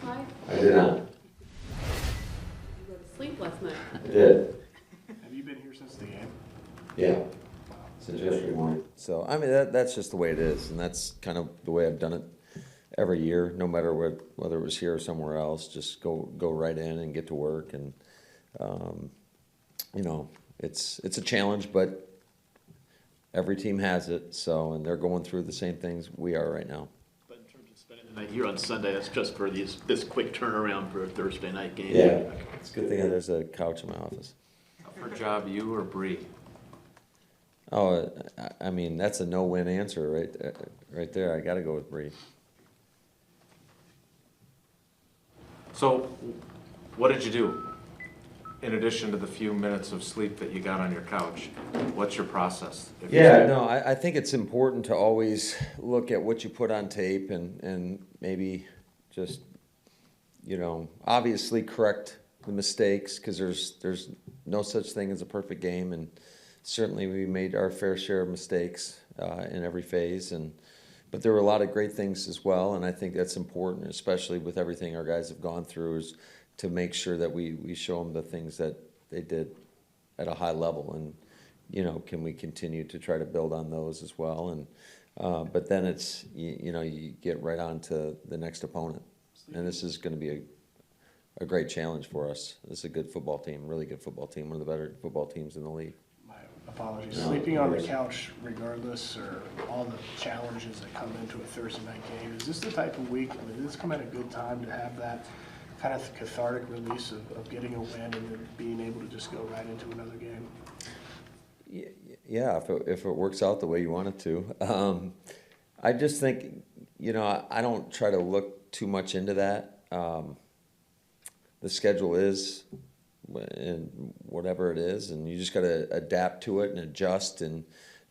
night? I did not. Did you go to sleep last night? I did. Have you been here since the game? Yeah. Since yesterday morning. So, I mean, that's just the way it is, and that's kind of the way I've done it every year, no matter whether it was here or somewhere else. Just go right in and get to work, and you know, it's a challenge, but every team has it. So, and they're going through the same things we are right now. But in terms of spending the night here on Sunday, that's just for this quick turnaround for a Thursday night game. Yeah, it's a good thing there's a couch in my office. Tougher job, you or Bree? Oh, I mean, that's a no-win answer right there. I got to go with Bree. So, what did you do? In addition to the few minutes of sleep that you got on your couch, what's your process? Yeah, no, I think it's important to always look at what you put on tape and maybe just, you know, obviously correct the mistakes, because there's no such thing as a perfect game, and certainly we made our fair share of mistakes in every phase, but there were a lot of great things as well, and I think that's important, especially with everything our guys have gone through, is to make sure that we show them the things that they did at a high level, and you know, can we continue to try to build on those as well, and but then it's you know, you get right on to the next opponent, and this is going to be a great challenge for us. This is a good football team, really good football team, one of the better football teams in the league. My apologies. Sleeping on the couch, regardless, or all the challenges that come into a Thursday night game, is this the type of week, I mean, does this come at a good time to have that kind of cathartic release of getting a win and then being able to just go right into another game? Yeah, if it works out the way you want it to. I just think, you know, I don't try to look too much into that. The schedule is and whatever it is, and you just got to adapt to it and adjust and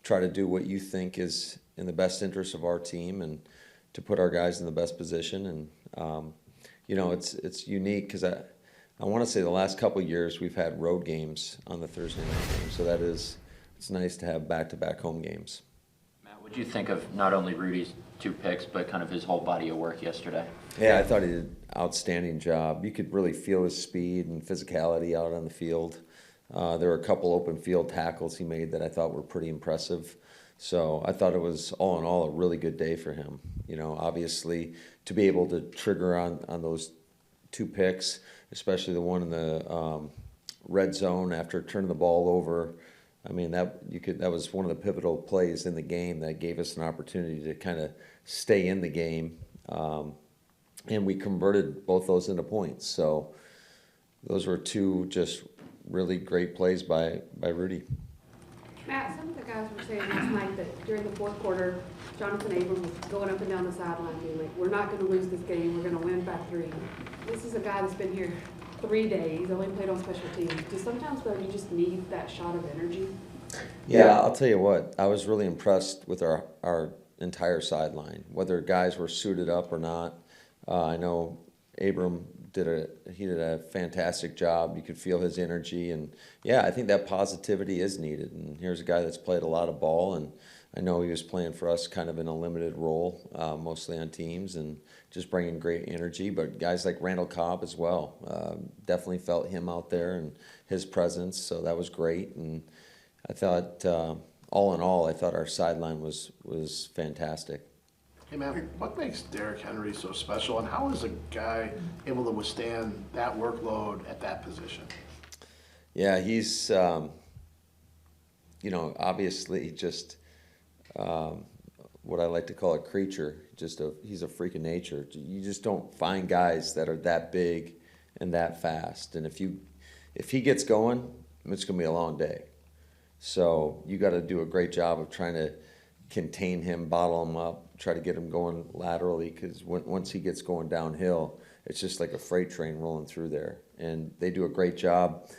try to do what you think is in the best interest of our team and to put our guys in the best position. And you know, it's unique because I want to say the last couple of years we've had road games on the Thursday night game, so it's nice to have back-to-back home games. Matt, what do you think of not only Rudy's 2 picks, but kind of his whole body of work yesterday? Yeah, I thought he did an outstanding job. You could really feel his speed and physicality out on the field. There were a couple open field tackles he made that I thought were pretty impressive. So I thought it was, all in all, a really good day for him. You know, obviously, to be able to trigger on those 2 picks, especially the one in the red zone after turning the ball over. I mean, that was one of the pivotal plays in the game that gave us an opportunity to kind of stay in the game. And we converted both those into points. So those were 2 just really great plays by Rudy. Matt, some of the guys were saying last night that during the fourth quarter, Jonathan Abram was going up and down the sideline being like, we're not going to lose this game, we're going to win by 3. This is a guy that's been here 3 days, only played on special teams. Do sometimes, though, you just need that shot of energy? Yeah, I'll tell you what, I was really impressed with our entire sideline, whether guys were suited up or not. I know Abram did a fantastic job. You could feel his energy, and yeah, I think that positivity is needed. And here's a guy that's played a lot of ball, and I know he was playing for us kind of in a limited role, mostly on teams, and just bringing great energy. But guys like Randall Cobb as well, definitely felt him out there and his presence, so that was great. And I thought, all in all, I thought our sideline was fantastic. Hey, man, what makes Derrick Henry so special, and how is a guy able to withstand that workload at that position? Yeah, he's, you know, obviously just what I like to call a creature. He's a freak of nature. You just don't find guys that are that big and that fast. And if he gets going, it's going to be a long day. So you got to do a great job of trying to contain him, bottle him up, try to get him going laterally, because once he gets going downhill, it's just like a freight train rolling through there. And they do a great job,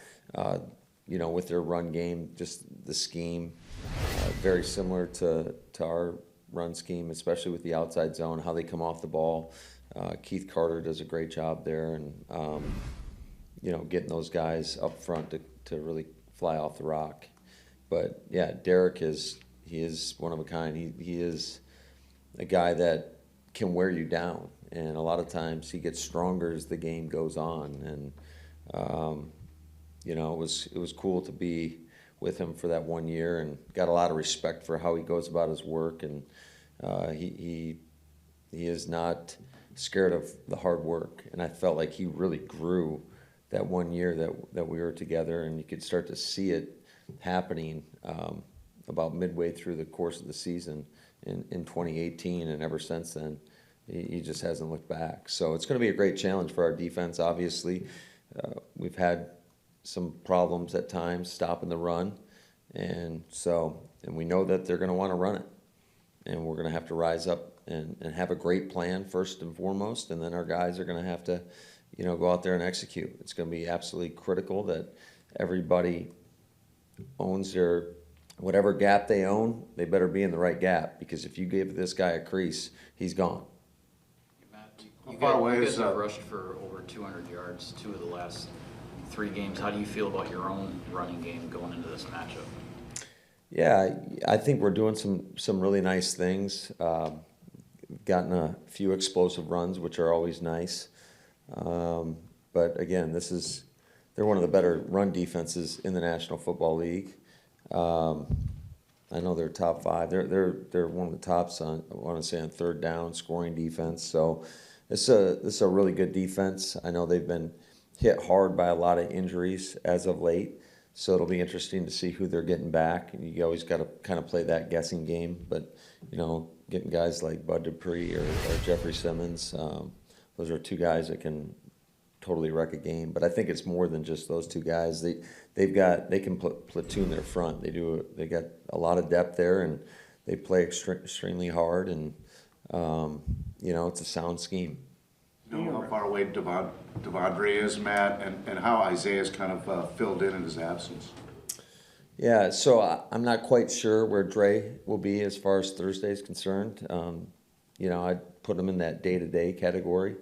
you know, with their run game, just the scheme, very similar to our run scheme, especially with the outside zone, how they come off the ball. Keith Carter does a great job there, and you know, getting those guys up front to really fly off the rock. But yeah, Derrick he is one of a kind. He is a guy that can wear you down, and a lot of times he gets stronger as the game goes on. And you know, it was cool to be with him for that 1 year, and got a lot of respect for how he goes about his work. And he is not scared of the hard work, and I felt like he really grew that 1 year that we were together, and you could start to see it happening about midway through the course of the season in 2018, and ever since then, he just hasn't looked back. So it's going to be a great challenge for our defense, obviously. We've had some problems at times stopping the run, and we know that they're going to want to run it, and we're going to have to rise up and have a great plan first and foremost, and then our guys are going to have to, you know, go out there and execute. It's going to be absolutely critical that everybody owns their whatever gap they own. They better be in the right gap, because if you give this guy a crease, he's gone. Matt, How you far guys, away you is guys have rushed for over 200 yards 2 of the last 3 games. How do you feel about your own running game going into this matchup? Yeah, I think we're doing some really nice things. Gotten a few explosive runs, which are always nice. But again, they're one of the better run defenses in the National Football League. I know they're top 5. They're one of the tops on, I want to say, on third down scoring defense. So this is a really good defense. I know they've been hit hard by a lot of injuries as of late. So it'll be interesting to see who they're getting back. And you always got to kind of play that guessing game. But, you know, getting guys like Bud Dupree or Jeffrey Simmons, those are 2 guys that can totally wreck a game. But I think it's more than just those 2 guys. They can platoon their front. They got a lot of depth there, and they play extremely hard. And you know, it's a sound scheme. You know how far away Devondre is, Matt, and how Isaiah's kind of filled in his absence? Yeah, so I'm not quite sure where Dre will be as far as Thursday is concerned. You know, I'd put him in that day-to-day category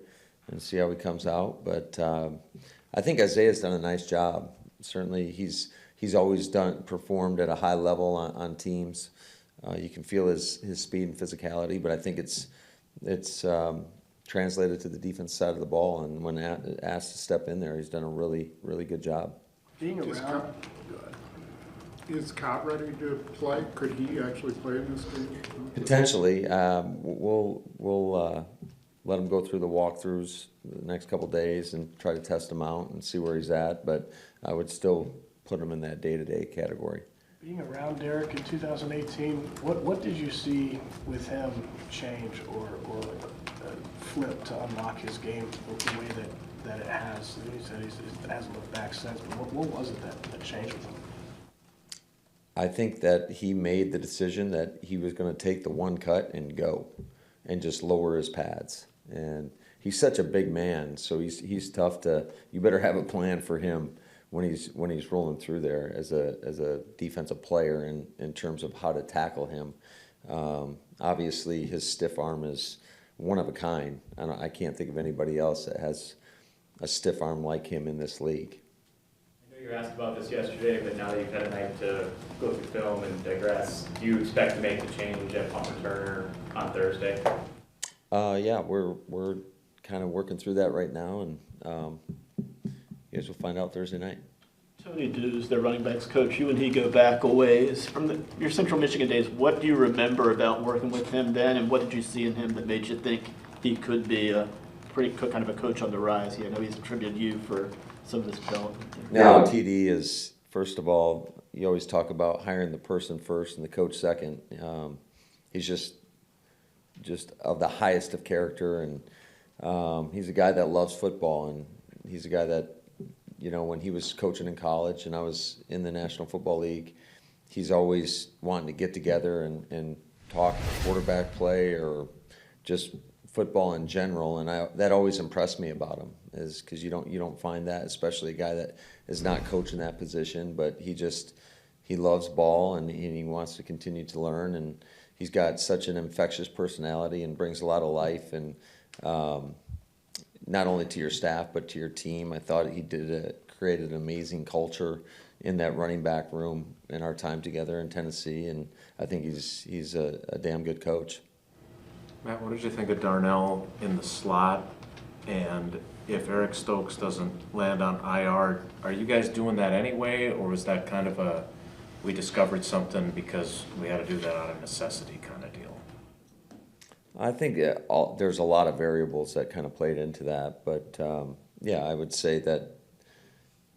and see how he comes out. But I think Isaiah's done a nice job. Certainly, he's always performed at a high level on teams. You can feel his speed and physicality, but I think it's translated to the defense side of the ball. And when asked to step in there, he's done a really, really good job. Being around, Is Cott ready to play? Could he actually play in this game? Potentially, we'll let him go through the walkthroughs the next couple days and try to test him out and see where he's at. But I would still put him in that day-to-day category. being around Derrick in 2018, what did you see with him change or flip to unlock his game the way that it has? You said it hasn't looked back since, but what was it that changed with him? I think that he made the decision that he was going to take the one cut and go and just lower his pads. And he's such a big man, so he's tough to. You better have a plan for him when he's rolling through there as a defensive player in terms of how to tackle him. Obviously, his stiff arm is one of a kind. I can't think of anybody else that has a stiff arm like him in this league. You were asked about this yesterday, but now that you've had a night to go through film and digress, do you expect to make the change at punt returner on Thursday? Yeah, we're kind of working through that right now, and you guys will find out Thursday night. Tony Dews, their running backs coach, you and he go back a ways. From your Central Michigan days, what do you remember about working with him then, and what did you see in him that made you think he could be a pretty kind of a coach on the rise? I know he's attributed you for some of this development. Now, TD is, first of all, you always talk about hiring the person first and the coach second. He's just of the highest of character, and he's a guy that loves football, and he's a guy that, when he was coaching in college and I was in the National Football League, he's always wanting to get together and talk quarterback play or just football in general, and that always impressed me about him, is because you don't find that, especially a guy that is not coaching that position, but he loves ball and he wants to continue to learn, and he's got such an infectious personality and brings a lot of life, and not only to your staff but to your team. I thought he created an amazing culture in that running back room in our time together in Tennessee, and I think he's a damn good coach. Matt, what did you think of Darnell in the slot? And if Eric Stokes doesn't land on IR, are you guys doing that anyway, or was that kind of a, we discovered something because we had to do that out of necessity kind of deal? I think there's a lot of variables that kind of played into that, but yeah, I would say that,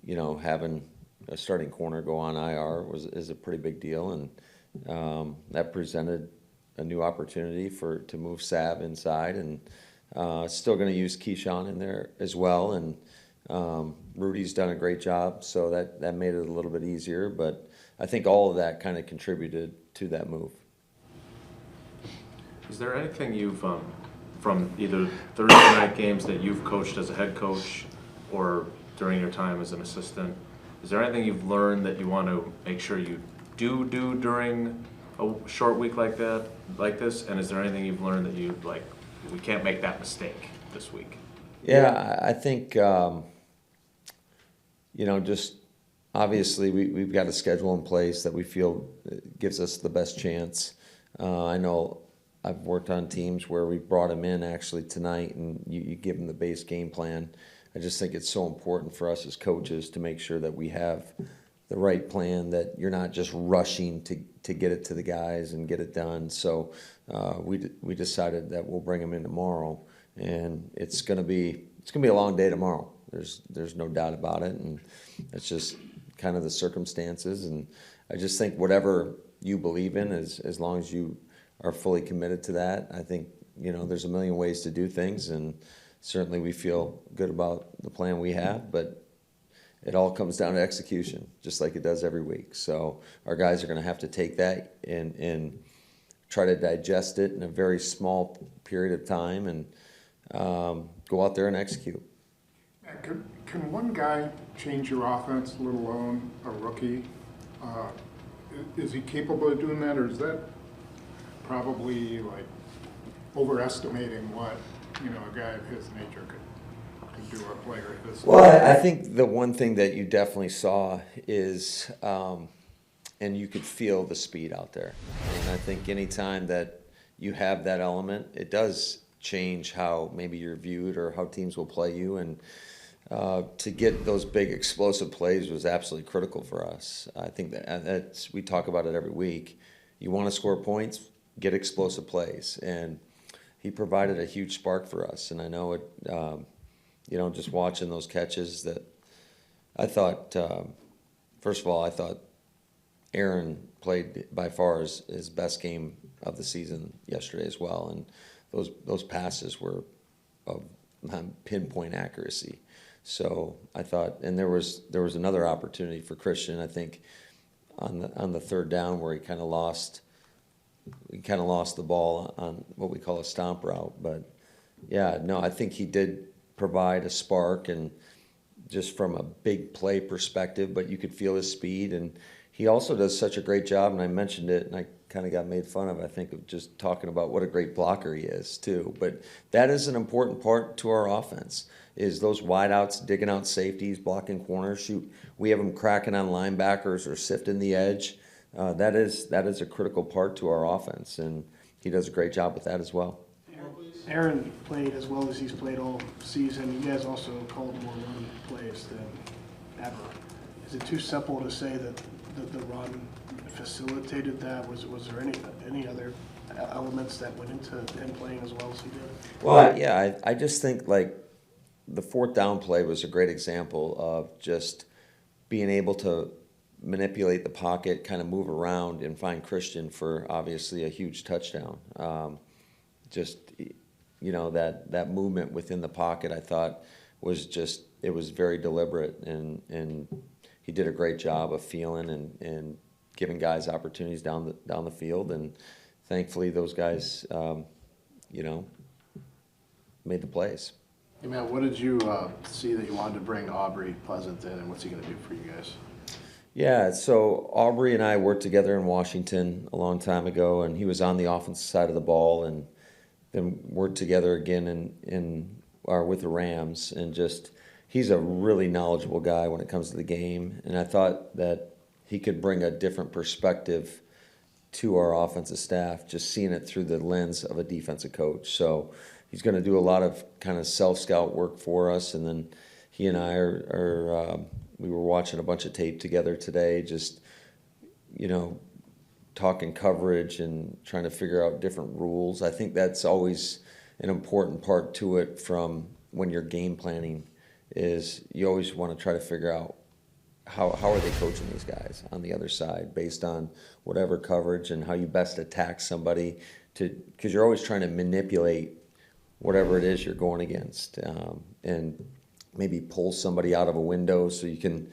you know, having a starting corner go on IR is a pretty big deal, and that presented a new opportunity to move Sav inside, and still going to use Keyshawn in there as well, and Rudy's done a great job, so that made it a little bit easier, but I think all of that kind of contributed to that move. Is there anything you've, from either Thursday night games that you've coached as a head coach or during your time as an assistant, is there anything you've learned that you want to make sure you do during a short week like this? And is there anything you've learned that you, like, we can't make that mistake this week? Yeah, I think, you know, just obviously we've got a schedule in place that we feel gives us the best chance. I know I've worked on teams where we brought them in actually tonight, and you give them the base game plan. I just think it's so important for us as coaches to make sure that we have the right plan, that you're not just rushing to get it to the guys and get it done. So we decided that we'll bring them in tomorrow, and it's gonna be a long day tomorrow. There's no doubt about it, and it's just kind of the circumstances. And I just think whatever you believe in, as long as you are fully committed to that, I think, you know, there's a million ways to do things, and certainly we feel good about the plan we have, but it all comes down to execution, just like it does every week. So our guys are going to have to take that and try to digest it in a very small period of time, and go out there and execute. Can one guy change your offense, let alone a rookie? Is he capable of doing that, or is that probably like overestimating what, you know, a guy of his nature could do, a player of his? Well, I think the one thing that you definitely saw is, and you could feel the speed out there. And I think anytime that you have that element, it does change how maybe you're viewed or how teams will play you. And to get those big explosive plays was absolutely critical for us. I think that's, we talk about it every week. You want to score points, get explosive plays. And he provided a huge spark for us. And I know it, you know, just watching those catches, that I thought, first of all, I thought Aaron played by far his best game of the season yesterday as well. And those passes were of pinpoint accuracy. So I thought, and there was another opportunity for Christian, I think, on the third down where he kind of lost the ball on what we call a stomp route. But yeah, no, I think he did provide a spark, and just from a big play perspective, but you could feel his speed. And he also does such a great job, and I mentioned it, and I kind of got made fun of, I think, of just talking about what a great blocker he is too. But that is an important part to our offense, is those wideouts, digging out safeties, blocking corners. Shoot, we have them cracking on linebackers or sifting the edge. That is a critical part to our offense, and he does a great job with that as well. Aaron played as well as he's played all season. You guys also called more run plays than ever. Is it too simple to say that the run facilitated that? Was there any other elements that went into him playing as well as he did? Well, yeah, I just think like the fourth down play was a great example of just being able to manipulate the pocket, kind of move around, and find Christian for obviously a huge touchdown. Just, you know, that movement within the pocket, I thought was just, it was very deliberate, and he did a great job of feeling and giving guys opportunities down the field, and thankfully those guys, you know, made the plays. Hey man, what did you see that you wanted to bring Aubrey Pleasant in, and what's he going to do for you guys? Yeah, so Aubrey and I worked together in Washington a long time ago, and he was on the offensive side of the ball, and then worked together again with the Rams, and just, he's a really knowledgeable guy when it comes to the game, and I thought that he could bring a different perspective to our offensive staff, just seeing it through the lens of a defensive coach. So he's going to do a lot of kind of self-scout work for us, and then he and I we were watching a bunch of tape together today, just, talking coverage and trying to figure out different rules. I think that's always an important part to it from when you're game planning, is you always want to try to figure out how are they coaching these guys on the other side based on whatever coverage and how you best attack somebody, because you're always trying to manipulate whatever it is you're going against, and maybe pull somebody out of a window so you can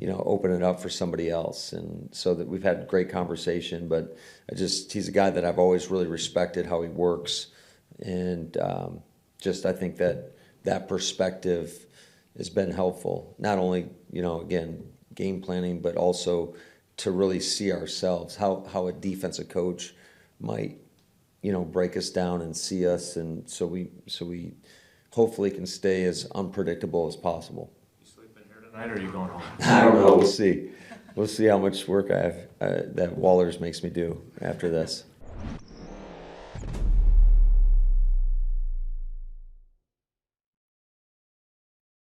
open it up for somebody else. And so that we've had great conversation, but he's a guy that I've always really respected how he works. And I think that perspective has been helpful, not only, again, game planning, but also to really see ourselves, how a defensive coach might, break us down and see us. And so we hopefully can stay as unpredictable as possible. Tonight, or are you going home? I don't know. We'll see. We'll see how much work I have that Wallers makes me do after this.